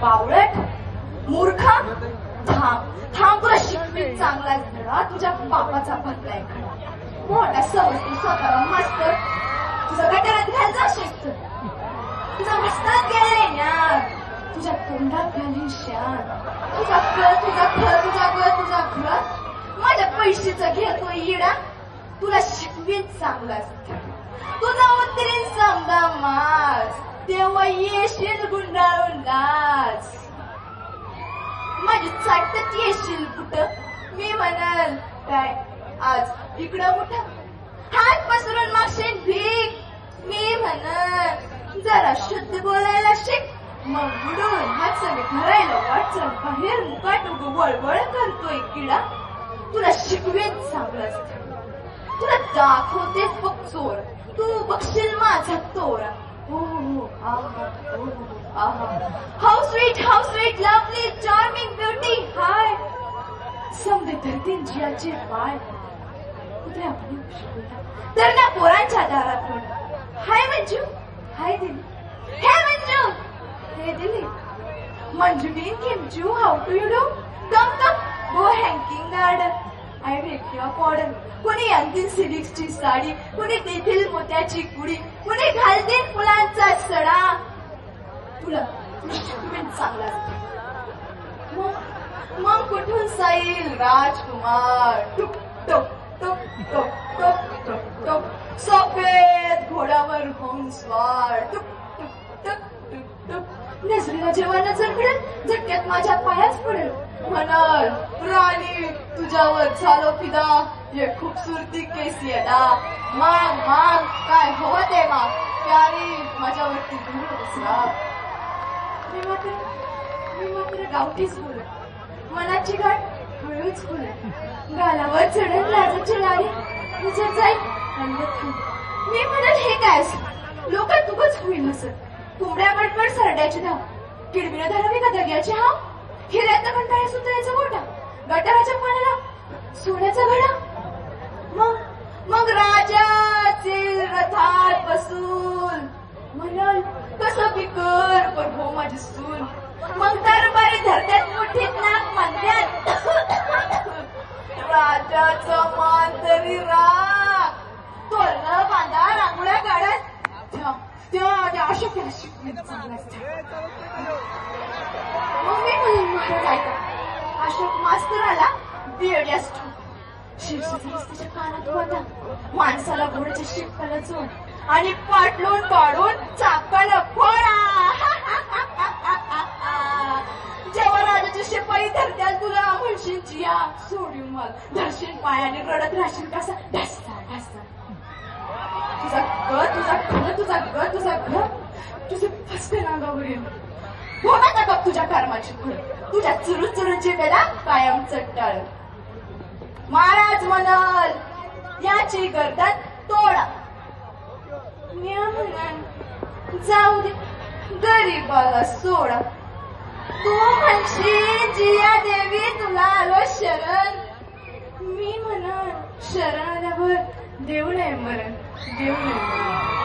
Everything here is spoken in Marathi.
बावळट मूर्ख थांब तुला शिकवीत चांगलाच धडा तुझ्या बापाचा भरलाय खडा मोठा सवस्ती स्वतः मास्तर तुझं गटारात घाल जा शिस्त तुझा मस्तात गेले ना तुझ्या तोंडात घालीन शान तुझा घर माझ्या पैशाचा घेतो येडा तुला शिकवीत चांगलाच तुझा उतरीन समजा मास तेव्हा येशील गुंडाळून नाच माझी चाटत येशील कुठं मी म्हणाल काय आज इकडं कुठं हात पसरून मागशील भीक मी म्हणल जरा शुद्ध बोलायला शिक मग बुडून हात सगळे धरायला वाटचल बाहेर मुकाट उग वळवळ करतोय किडा तुला शिकवेत चांगलंच तुला दाखवतेच बघ चोर तू बघशील माझा तोरा how sweet lovely charming beauty हाय समजे धरतीन जियाचे पाय कुत्र्या तर ना पोरांच्या दारात हाय मंजू हाय दिली हे मंजू हे दिली मंजू बीन किमचू how to you do come go hanging garden I make your pardon कुणी आणतील सिल्कची साडी कुणी देतील मोत्याची कुडी कुणी घालतील फुलांचा सडा तुला चांगला मग कुठून साईल राजकुमार टुक टुक टुक टुक टुक टुक टुक सफेद घोड्यावर होऊन स्वार टुक टुक टुक टुक टुक नजरेला जेव्हा नजर पडेल झटक्यात माझ्या पायाच पडेल म्हणाल राणी तुझ्यावर झालो फिदा ये खूबसूरती कैसी अदा माग काय हवं ते माग प्यारी माझ्यावरती दूर बसला मी मात्र गावठीच बोलत मनाची गाठ हळूच बोलत गालावर चढत लाजाची लारी तुझं जाईल मी म्हणाल हे काय लोक तुगच होईल नसत कोंबड्या बडबड सरड्याची धाव किडबिड धरावी का दग्याची हाव हिऱ्याचा कंटाळ्या सुतळ्याचा गोटा गटाराच्या पाण्याला सोन्याचा घडा मग राजाचे रथात बसून म्हणाल कसं बिकर पण हो माझी सून मग दरबारी धरत्यात मोठीत नाक म्हणत्यात राजाचं मान तरी राग तोरणं बांधा रांगोळ्या काढत त्या अशोक शिकवीत चांगलाच मग मी म्हणून महाराज ऐका अशोक मास्तराला बेड्यास शिरशीचा रस्त्याच्या कानात होता माणसाला घोड्याच्या शिकपाला जोड आणि पाटलून पाडून चाकाला फोडा जेव्हा राजाचे शिपाई धरत्याल तुला म्हणशील जिया सोडून मग धरशील पायाने रडत राहशील कसा ढासता तुझा घर तुझे फसते नागावरील होता का तुझ्या कर्माची फळ तुझ्या चुरून जिभेला कायम चट्टाळ महाराज म्हणाल याची गर्दन तोडा मी म्हणाल जाऊ दे गरीबाला सोडा तू म्हणशील जिया देवी तुला आलो शरण मी म्हणाल शरण आल्यावर देऊ नये मरण देऊ नये